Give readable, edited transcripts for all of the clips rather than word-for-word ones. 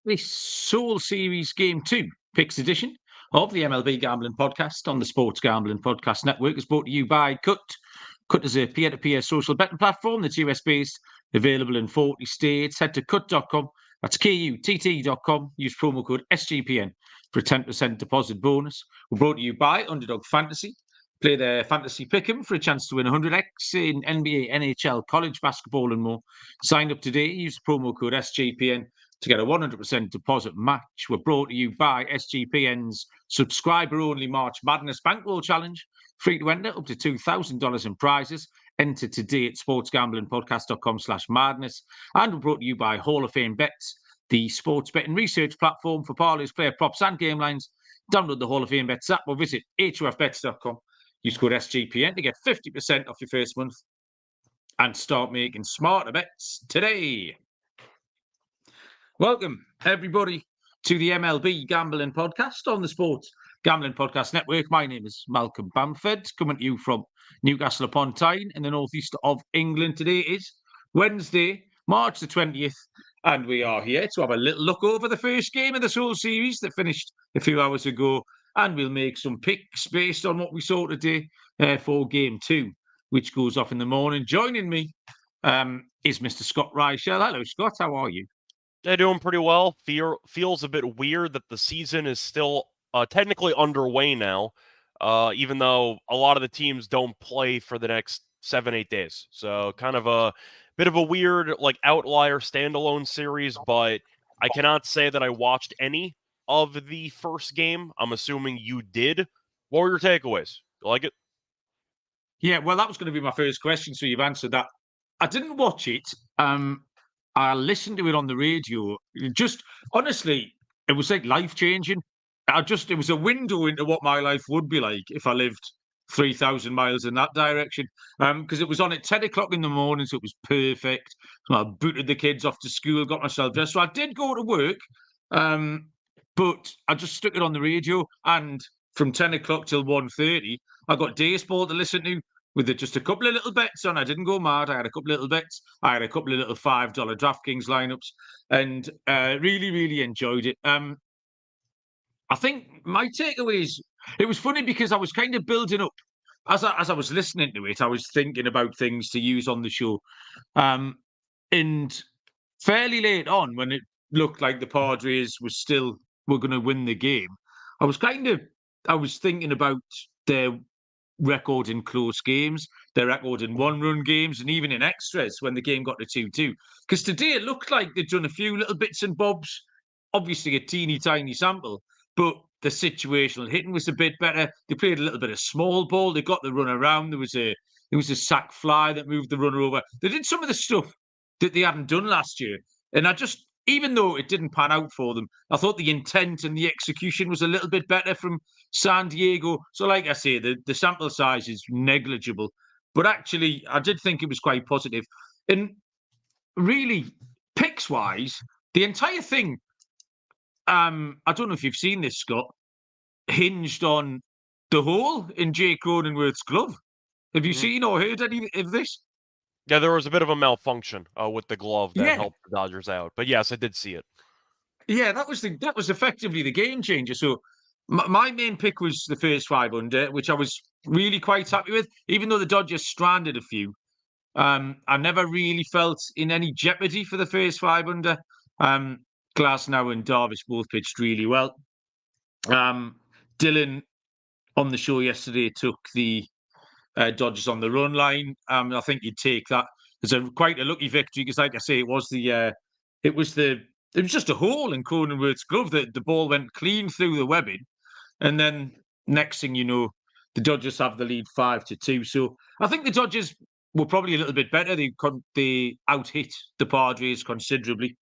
This Seoul Series Game 2 Picks edition of the MLB Gambling Podcast on the Sports Gambling Podcast Network is brought to you by Cut. Cut is a peer-to-peer social betting platform that's US-based, available in 40 states. Head to cut.com, that's KUTT.com. Use promo code SGPN for a 10% deposit bonus. We're brought to you by Underdog Fantasy. Play their fantasy pick'em for a chance to win 100x in NBA, NHL, college basketball and more. Sign up today, use the promo code SGPN to get a 100% deposit match. We're brought to you by SGPN's subscriber-only March Madness Bankroll Challenge. Free to enter, up to $2,000 in prizes. Enter today at sportsgamblingpodcast.com/madness. And we're brought to you by Hall of Fame Bets, the sports betting research platform for parlays, player props and game lines. Download the Hall of Fame Bets app or visit hofbets.com. Use code SGPN to get 50% off your first month and start making smarter bets today. Welcome, everybody, to the MLB Gambling Podcast on the Sports Gambling Podcast Network. My name is Malcolm Bamford, coming to you from Newcastle upon Tyne in the northeast of England. Today is Wednesday, March the 20th, and we are here to have a little look over the first game of the Seoul Series that finished a few hours ago, and we'll make some picks based on what we saw today for Game 2, which goes off in the morning. Joining me is Mr. Scott Reichel. Hello, Scott. How are you? They're doing pretty well. Feels a bit weird that the season is still technically underway now, even though a lot of the teams don't play for the next 7-8 days. So kind of a bit of a weird, like, outlier standalone series, but I cannot say that I watched any of the first game. I'm assuming you did. What were your takeaways? You like it? Yeah, well, that was going to be my first question, so you've answered that. I didn't watch it. I listened to it on the radio. Just honestly, it was like life-changing. It was a window into what my life would be like if I lived 3,000 miles in that direction. Because it was on at 10 o'clock in the morning, so it was perfect. So I booted the kids off to school, got myself dressed. So I did go to work, but I just stuck it on the radio. And from 10 o'clock till 1:30, I got baseball to listen to, with just a couple of little bets on. I didn't go mad. I had a couple of little bets. I had a couple of little $5 DraftKings lineups, and really, really enjoyed it. I think my takeaways, it was funny because I was kind of building up. As I was listening to it, I was thinking about things to use on the show. And fairly late on, when it looked like the Padres were going to win the game, I was thinking about their record in close games, their record in one-run games, and even in extras when the game got to 2-2. Because today it looked like they'd done a few little bits and bobs, obviously a teeny tiny sample, but the situational hitting was a bit better. They played a little bit of small ball. They got the run around. There was a sack fly that moved the runner over. They did some of the stuff that they hadn't done last year. And even though it didn't pan out for them, I thought the intent and the execution was a little bit better from San Diego. So, like I say, the sample size is negligible. But actually, I did think it was quite positive. And really, picks-wise, the entire thing, I don't know if you've seen this, Scott, hinged on the hole in Jake Cronenworth's glove. Have you seen or heard any of this? Yeah, there was a bit of a malfunction with the glove that helped the Dodgers out. But yes, I did see it. Yeah, that was effectively the game changer. So my main pick was the first 5 under, which I was really quite happy with, even though the Dodgers stranded a few. I never really felt in any jeopardy for the first 5 under. Glasnow and Darvish both pitched really well. Dylan on the show yesterday took the Dodgers on the run line. I think you'd take that as quite a lucky victory because, like I say, it was just a hole in Cronenworth's glove. The ball went clean through the webbing, and then next thing you know, the Dodgers have the lead 5-2. So I think the Dodgers were probably a little bit better. They out-hit the Padres considerably,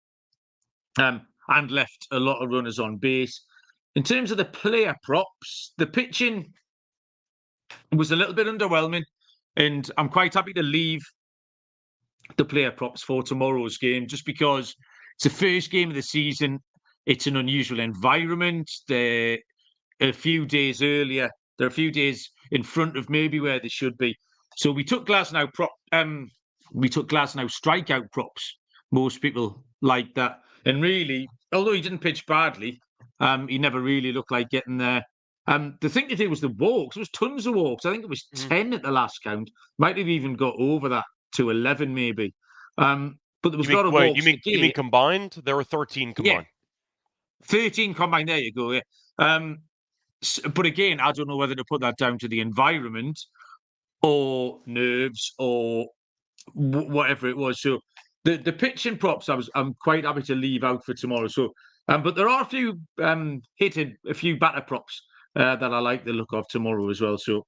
and left a lot of runners on base. In terms of the player props, the pitching was a little bit underwhelming, and I'm quite happy to leave the player props for tomorrow's game just because it's the first game of the season. It's an unusual environment. They're a few days earlier. They're a few days in front of maybe where they should be. So we took Glasnow strikeout props. Most people like that. And really, although he didn't pitch badly, he never really looked like getting there. The thing to do was the walks. There was tons of walks. I think it was 10 at the last count. Might have even got over that to 11, maybe. But there was a lot of walks. You mean combined? There were 13 combined. Yeah, 13 combined. There you go. Yeah. But again, I don't know whether to put that down to the environment or nerves or whatever it was. So the pitching props, I'm quite happy to leave out for tomorrow. So, but there are a few a few batter props that I like the look of tomorrow as well. So,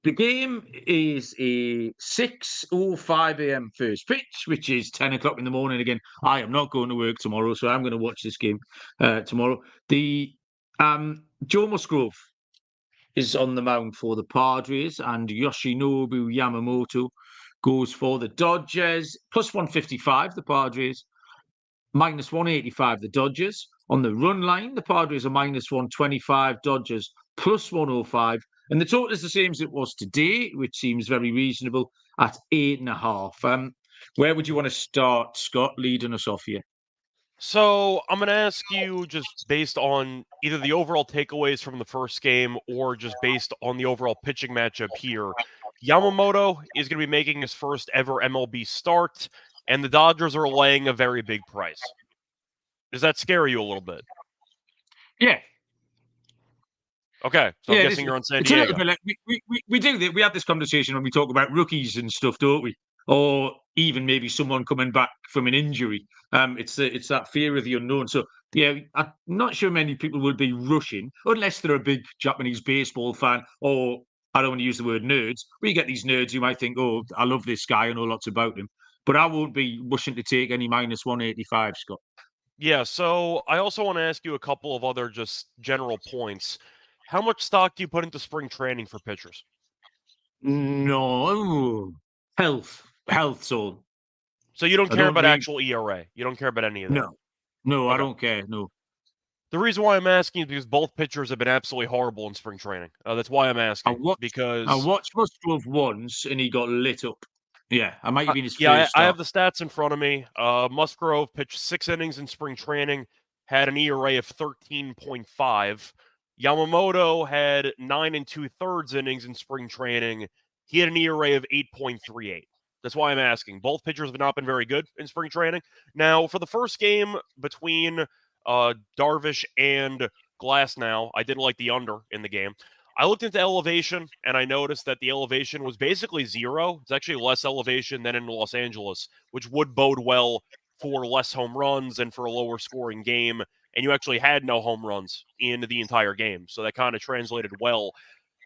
the game is a 6:05 a.m. first pitch, which is 10 o'clock in the morning. Again, I am not going to work tomorrow, so I'm going to watch this game tomorrow. The Joe Musgrove is on the mound for the Padres, and Yoshinobu Yamamoto goes for the Dodgers. Plus 155, the Padres. Minus 185, the Dodgers. On the run line, the Padres are minus 125, Dodgers plus 105. And the total is the same as it was today, which seems very reasonable at 8.5. Where would you want to start, Scott, leading us off here? So I'm going to ask you, just based on either the overall takeaways from the first game or just based on the overall pitching matchup here. Yamamoto is going to be making his first ever MLB start, and the Dodgers are laying a very big price. Does that scare you a little bit? Yeah. Okay, so I'm guessing you're on San Diego. It's a little bit like, we do that. We have this conversation when we talk about rookies and stuff, don't we? Or even maybe someone coming back from an injury. It's that fear of the unknown. So yeah, I'm not sure many people would be rushing unless they're a big Japanese baseball fan, or I don't want to use the word nerds. But you get these nerds who might think, "Oh, I love this guy. I know lots about him," but I won't be rushing to take any minus 185, Scott. Yeah, so I also want to ask you a couple of other just general points. How much stock do you put into spring training for pitchers? No, health zone. So you don't I care don't about really. actual ERA. You don't care about any of that. No, I Okay. don't care. No. The reason why I'm asking is because both pitchers have been absolutely horrible in spring training. That's why I'm asking. I watched Musgrove once and he got lit up. Yeah, I might have been his first I start. have the stats in front of me. Musgrove pitched 6 innings in spring training, had an ERA of 13.5. Yamamoto had 9 2/3 innings in spring training. He had an ERA of 8.38. That's why I'm asking. Both pitchers have not been very good in spring training. Now, for the first game between Darvish and Glasnow, I did like the under in the game. I looked into elevation, and I noticed that the elevation was basically 0. It's actually less elevation than in Los Angeles, which would bode well for less home runs and for a lower scoring game. And you actually had no home runs in the entire game. So that kind of translated well.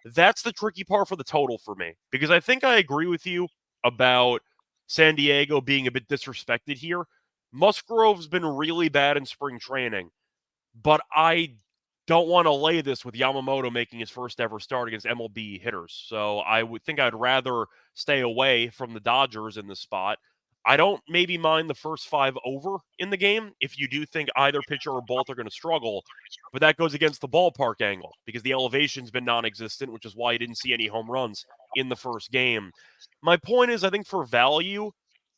That's the tricky part for the total for me, because I think I agree with you about San Diego being a bit disrespected here. Musgrove's been really bad in spring training, but I don't want to lay this with Yamamoto making his first ever start against MLB hitters. So I would think I'd rather stay away from the Dodgers in this spot. I don't maybe mind the first 5 over in the game if you do think either pitcher or both are going to struggle, but that goes against the ballpark angle because the elevation's been non-existent, which is why you didn't see any home runs in the first game. My point is, I think for value,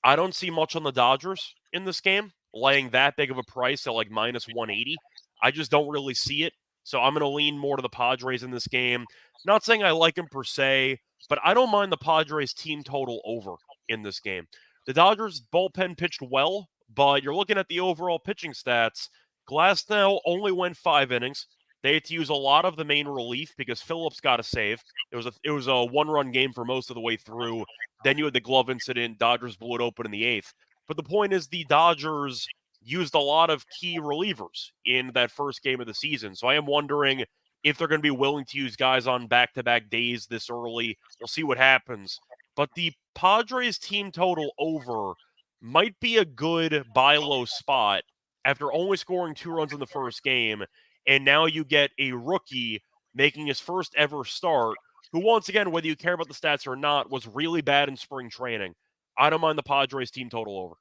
I don't see much on the Dodgers in this game, laying that big of a price at like minus 180. I just don't really see it. So I'm going to lean more to the Padres in this game. Not saying I like them per se, but I don't mind the Padres team total over in this game. The Dodgers bullpen pitched well, but you're looking at the overall pitching stats. Glasnow only went 5 innings. They had to use a lot of the main relief because Phillips got a save. It was a one-run game for most of the way through. Then you had the glove incident. Dodgers blew it open in the 8th. But the point is the Dodgers used a lot of key relievers in that first game of the season. So I am wondering if they're going to be willing to use guys on back-to-back days this early. We'll see what happens. But the Padres team total over might be a good buy low spot after only scoring 2 runs in the first game. And now you get a rookie making his first ever start, who once again, whether you care about the stats or not, was really bad in spring training. I don't mind the Padres team total over.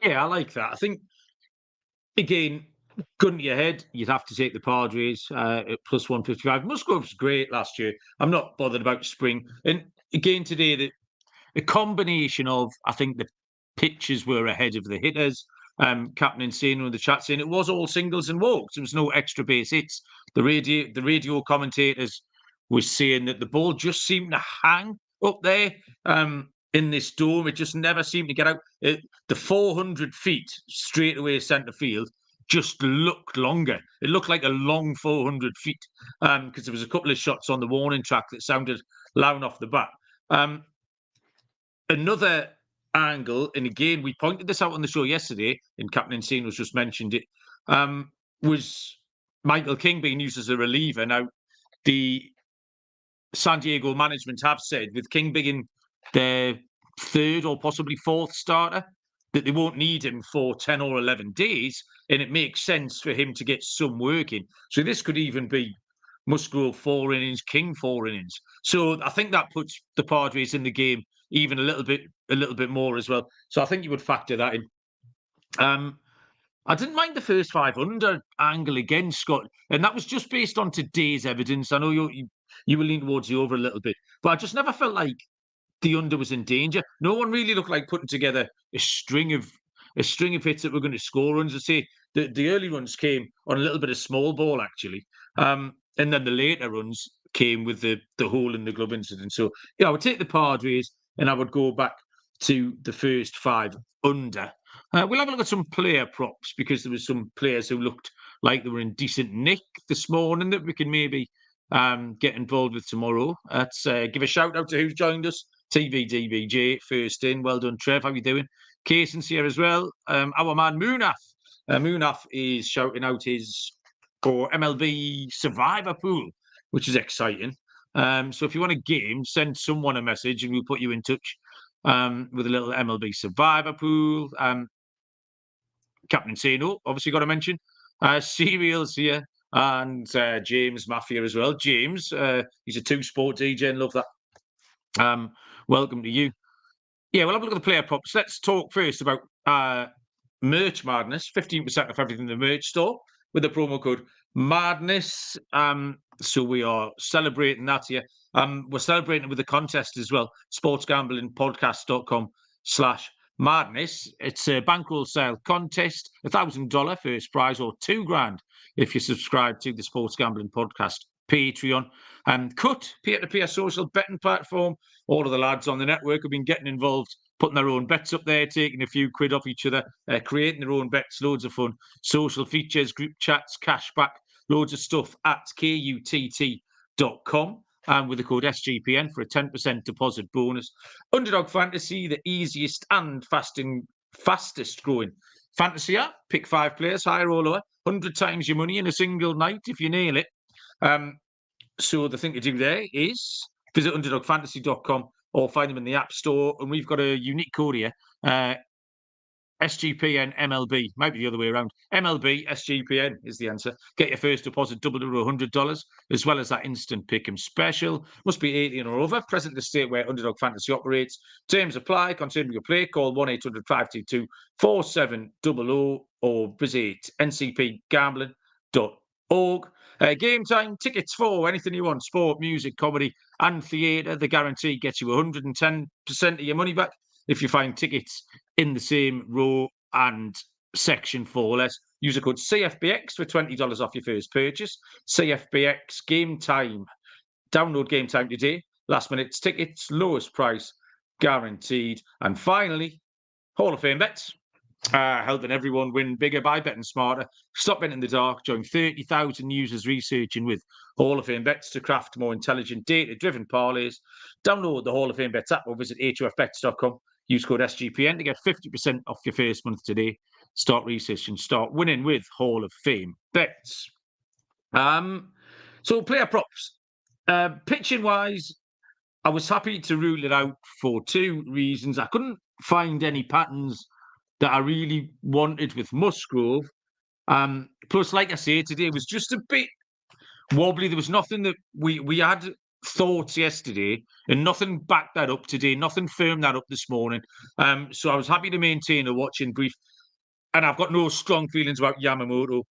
Yeah, I like that. I think, again, gun to your head, you'd have to take the Padres at plus 155. Musgrove's great last year. I'm not bothered about spring. And again, today, the combination of, I think, pitches were ahead of the hitters. Captain Insano in the chat saying it was all singles and walks. There was no extra base hits. The radio commentators were saying that the ball just seemed to hang up there in this dome. It just never seemed to get out. The 400 feet straight away centre field just looked longer. It looked like a long 400 feet because there was a couple of shots on the warning track that sounded loud off the bat. Another angle, and again, we pointed this out on the show yesterday, and Captain Insano's just mentioned it, was Michael King being used as a reliever. Now, the San Diego management have said, with King being their third or possibly fourth starter, that they won't need him for 10 or 11 days, and it makes sense for him to get some work in. So this could even be Musgrove 4 innings, King 4 innings. So I think that puts the Padres in the game even a little bit more as well. So I think you would factor that in. I didn't mind the first 5 under angle again, Scott, and that was just based on today's evidence. I know you were leaning towards the over a little bit, but I just never felt like the under was in danger. No one really looked like putting together a string of hits that were going to score runs. I say the early runs came on a little bit of small ball actually, and then the later runs came with the hole in the glove incident. So yeah, I would take the Padres, and I would go back to the first 5 under. We'll have a look at some player props because there was some players who looked like they were in decent nick this morning that we can maybe get involved with tomorrow. Let's give a shout out to who's joined us. TVDBJ, first in. Well done, Trev. How you doing? Cason's here as well. Our man Munaf. Munaf is shouting out his MLB Survivor Pool, which is exciting. So if you want a game, send someone a message and we'll put you in touch with a little MLB Survivor Pool. Captain Sano, obviously got to mention. Serial's here. And James Mafia as well. James, he's a 2-sport DJ and love that. Welcome to you. Yeah, we'll have a look at the player props. Let's talk first about Merch Madness. 15% off everything in the merch store with the promo code Madness. So we are celebrating that here. We're celebrating with the contest as well. sportsgamblingpodcast.com/madness. It's a bankroll style contest. $1,000 first prize or $2,000 if you subscribe to the Sports Gambling Podcast Patreon. Cut, peer-to-peer social betting platform. All of the lads on the network have been getting involved, putting their own bets up there, taking a few quid off each other, creating their own bets, loads of fun. Social features, group chats, cashback, loads of stuff at kutt.com. And with the code SGPN for a 10% deposit bonus. Underdog Fantasy, the easiest and fastest growing fantasy app. Pick 5 players, higher or lower, 100 times your money in a single night if you nail it. So the thing to do there is visit underdogfantasy.com or find them in the App Store. And we've got a unique code here. SGPN MLB. Might be the other way around. MLB SGPN is the answer. Get your first deposit doubled to $100, as well as that instant pick'em special. Must be 18 or over. Present in the state where Underdog Fantasy operates. Terms apply. Continue your play. Call 1-800-522-4700 or visit ncpgambling.org. Game time tickets for anything you want: sport, music, comedy, and theatre. The guarantee gets you 110% of your money back if you find tickets in the same row and section for less. Use the code CFBX for $20 off your first purchase. CFBX Game Time. Download Game Time today. Last minute tickets, lowest price guaranteed. And finally, Hall of Fame bets. Helping everyone win bigger by betting smarter. Stop betting in the dark. Join 30,000 users researching with Hall of Fame bets to craft more intelligent, data-driven parlays. Download the Hall of Fame bets app or visit hofbets.com. Use code SGPN to get 50% off your first month today. Start researching, start winning with Hall of Fame bets. So player props. Pitching-wise, I was happy to rule it out for 2 reasons. I couldn't find any patterns that I really wanted with Musgrove. Plus, like I say, today was just a bit wobbly. There was nothing that we had thoughts yesterday and nothing backed that up today, nothing firmed that up this morning. So I was happy to maintain a watching brief. And I've got no strong feelings about Yamamoto.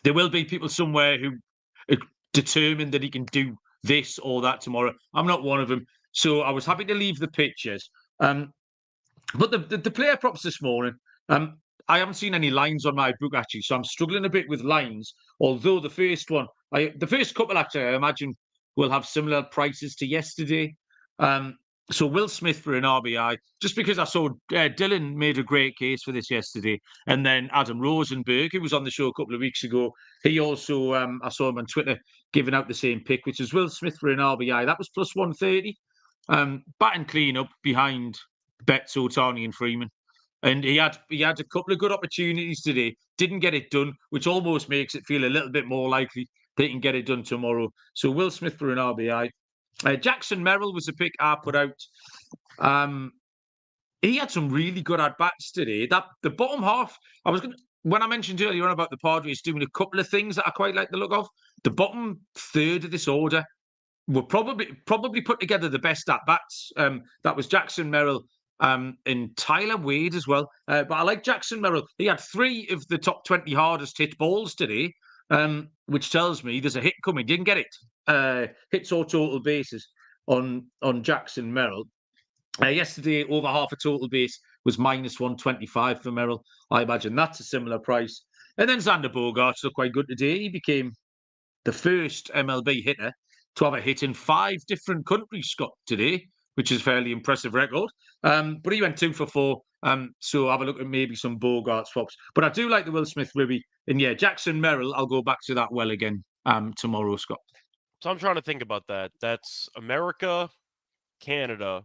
There will be people somewhere who are determined that he can do this or that tomorrow. I'm not one of them. So I was happy to leave the pictures. But the player props this morning, I haven't seen any lines on my book actually, so I'm struggling a bit with lines. Although the first couple actually, I imagine will have similar prices to yesterday. So Will Smith for an RBI, just because I saw Dylan made a great case for this yesterday, and then Adam Rosenberg, who was on the show a couple of weeks ago, he also I saw him on Twitter giving out the same pick, which is Will Smith for an RBI. That was plus 130. Batting clean up behind Betts, Otani, and Freeman. And he had a couple of good opportunities today. Didn't get it done, which almost makes it feel a little bit more likely that he can get it done tomorrow. So Will Smith for an RBI. Jackson Merrill was a pick I put out. He had some really good at bats today. That the bottom half, when I mentioned earlier on about the Padres doing a couple of things that I quite like the look of, the bottom third of this order were probably put together the best at bats. That was Jackson Merrill and Tyler Wade as well. But I like Jackson Merrill. He had 3 of the top 20 hardest hit balls today, which tells me there's a hit coming. Didn't get it. Hits or total bases on Jackson Merrill. Yesterday, over half a total base was minus 125 for Merrill. I imagine that's a similar price. And then Xander Bogaerts looked quite good today. He became the first MLB hitter to have a hit in 5 different countries, Scott, today, which is a fairly impressive record. But he went 2 for 4. So have a look at maybe some Bogarts swaps. But I do like the Will Smith ribby. And yeah, Jackson Merrill, I'll go back to that well again tomorrow, Scott. So I'm trying to think about that. That's America, Canada.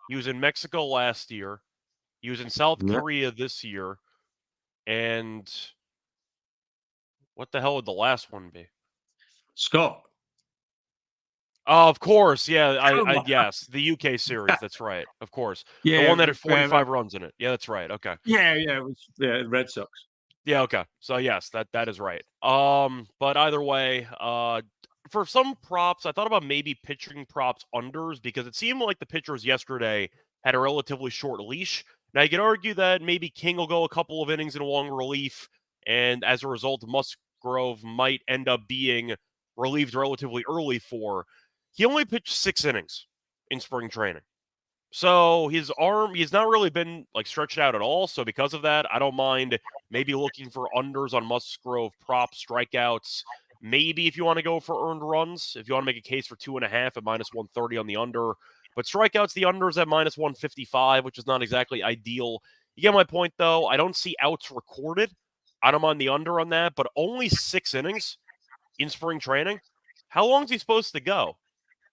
He was in Mexico last year. He was in South Korea this year. And what the hell would the last one be? Scott. Oh, of course. Yeah, yes. The UK series. That's right. Of course. Yeah, the one that had 45 runs in it. Yeah, that's right. Okay. Yeah, it was Red Sox. Yeah, okay. So yes, that is right. But either way, for some props, I thought about maybe pitching props unders because it seemed like the pitchers yesterday had a relatively short leash. Now you could argue that maybe King will go a couple of innings in long relief, and as a result, Musgrove might end up being relieved relatively early for. He only pitched 6 innings in spring training. So his arm, he's not really been like stretched out at all. So because of that, I don't mind maybe looking for unders on Musgrove prop strikeouts. Maybe if you want to go for earned runs, if you want to make a case for 2.5 at minus 130 on the under. But strikeouts, the unders at minus 155, which is not exactly ideal. You get my point, though. I don't see outs recorded. I don't mind the under on that, but only 6 innings in spring training. How long is he supposed to go?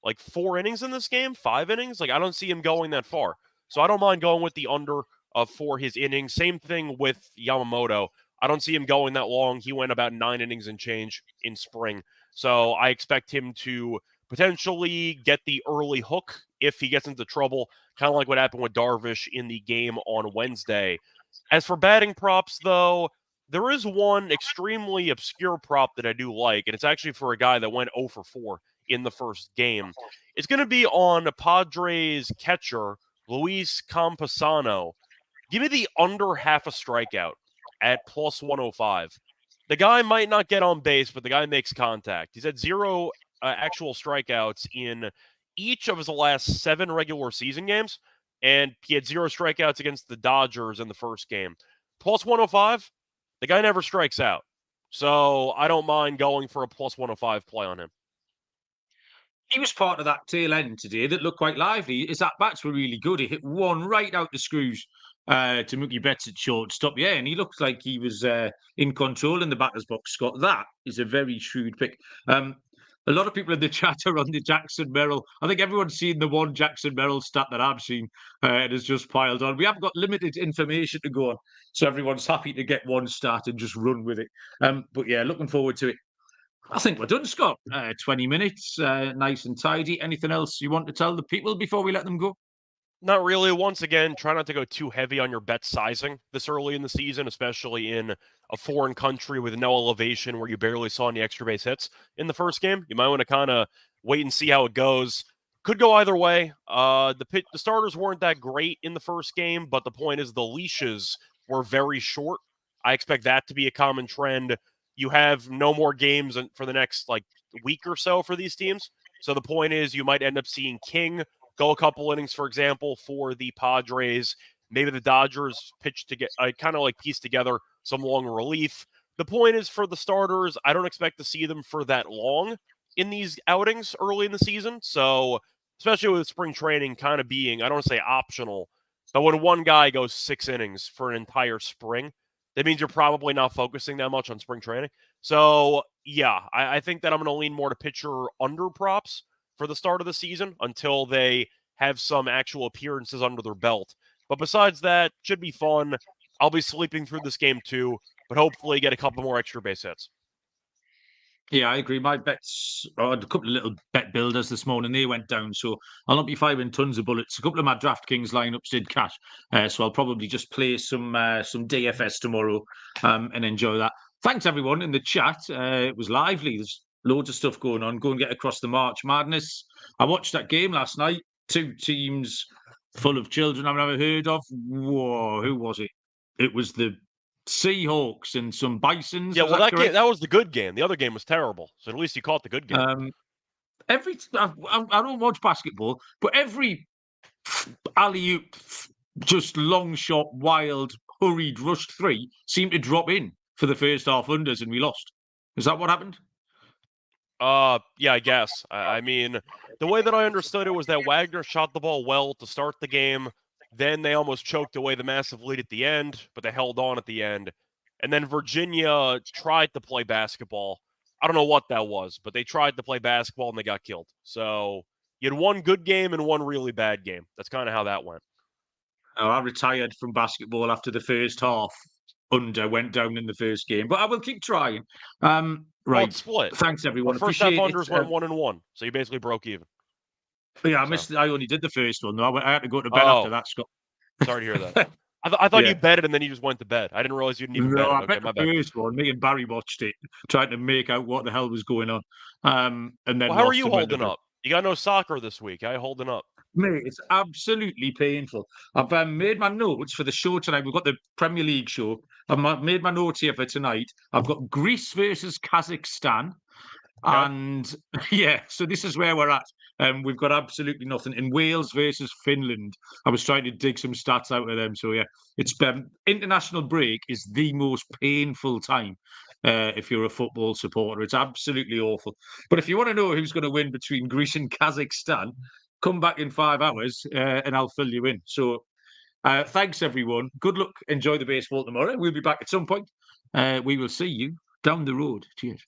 Like 4 innings in this game? 5 innings? Like, I don't see him going that far. So I don't mind going with the under for his innings. Same thing with Yamamoto. I don't see him going that long. He went about 9 innings and change in spring. So I expect him to potentially get the early hook if he gets into trouble, kind of like what happened with Darvish in the game on Wednesday. As for batting props, though, there is one extremely obscure prop that I do like, and it's actually for a guy that went 0 for 4 in the first game. It's going to be on Padres catcher Luis Campusano. Give me the under half a strikeout at plus 105. The guy might not get on base, but the guy makes contact. He's had 0 actual strikeouts in each of his last 7 regular season games, and he had 0 strikeouts against the Dodgers in the first game. Plus 105, the guy never strikes out. So I don't mind going for a plus 105 play on him. He was part of that tail end today that looked quite lively. His at-bats were really good. He hit one right out the screws to Mookie Betts at shortstop. Yeah, and he looked like he was in control in the batter's box, Scott. That is a very shrewd pick. A lot of people in the chat are on the Jackson Merrill. I think everyone's seen the one Jackson Merrill stat that I've seen and has just piled on. We haven't got limited information to go on, so everyone's happy to get one stat and just run with it. But yeah, looking forward to it. I think we're done, Scott. 20 minutes, nice and tidy. Anything else you want to tell the people before we let them go? Not really. Once again, try not to go too heavy on your bet sizing this early in the season, especially in a foreign country with no elevation where you barely saw any extra base hits in the first game. You might want to kind of wait and see how it goes. Could go either way. The starters weren't that great in the first game, but the point is the leashes were very short. I expect that to be a common trend. You have no more games for the next week or so for these teams. So the point is you might end up seeing King go a couple innings, for example, for the Padres. Maybe the Dodgers pitch to get kind of like piece together some long relief. The point is, for the starters, I don't expect to see them for that long in these outings early in the season. So, especially with spring training kind of being, I don't want to say optional, but when one guy goes 6 innings for an entire spring, that means you're probably not focusing that much on spring training. So, yeah, I think that I'm going to lean more to pitcher under props for the start of the season until they have some actual appearances under their belt. But besides that, should be fun. I'll be sleeping through this game too, but hopefully get a couple more extra base hits. Yeah, I agree. My bets, I had a couple of little bet builders this morning. They went down, so I'll not be firing tons of bullets. A couple of my DraftKings lineups did cash, so I'll probably just play some DFS tomorrow and enjoy that. Thanks everyone in the chat. It was lively. There's loads of stuff going on. Go and get across the March Madness. I watched that game last night. 2 teams full of children I've never heard of. Whoa, who was it? It was the Seahawks and some Bisons. Yeah, Was well, that that game, correct? that was the good game. The other game was terrible. So at least you caught the good game. I don't watch basketball, but every alley oop, just long shot, wild, hurried, rushed three seemed to drop in for the first half unders, and we lost. Is that what happened? Yeah, I guess. I mean, the way that I understood it was that Wagner shot the ball well to start the game. Then they almost choked away the massive lead at the end, but they held on at the end. And then Virginia tried to play basketball. I don't know what that was, but they tried to play basketball and they got killed. So you had one good game and one really bad game. That's kind of how that went. Oh, I retired from basketball after the first half under went down in the first game, but I will keep trying. Well, Right. it's split. Thanks, everyone. The first half Appreciate unders it. went 1-1, so you basically broke even. Yeah, I So. missed. I only did the first one. Though. I had to go to bed after Oh, that, Scott. sorry to hear that. I thought Yeah. you bet it and then you just went to bed. I didn't realize you didn't even bet No, it. I Okay, bet my the bad. first one. Me and Barry watched it, trying to make out what the hell was going on, and then Well, how are lost you and went to holding bed. up? You got no soccer this week. How are you holding up? Mate, it's absolutely painful. I've made my notes for the show tonight. We've got the Premier League show. Made my notes here for tonight. I've got Greece versus Kazakhstan. Okay. And yeah, so this is where we're at. We've got absolutely nothing. In Wales versus Finland, I was trying to dig some stats out of them. So yeah, it's international break is the most painful time if you're a football supporter. It's absolutely awful. But if you want to know who's going to win between Greece and Kazakhstan, come back in 5 hours and I'll fill you in. So thanks everyone. Good luck. Enjoy the baseball tomorrow. We'll be back at some point. We will see you down the road. Cheers.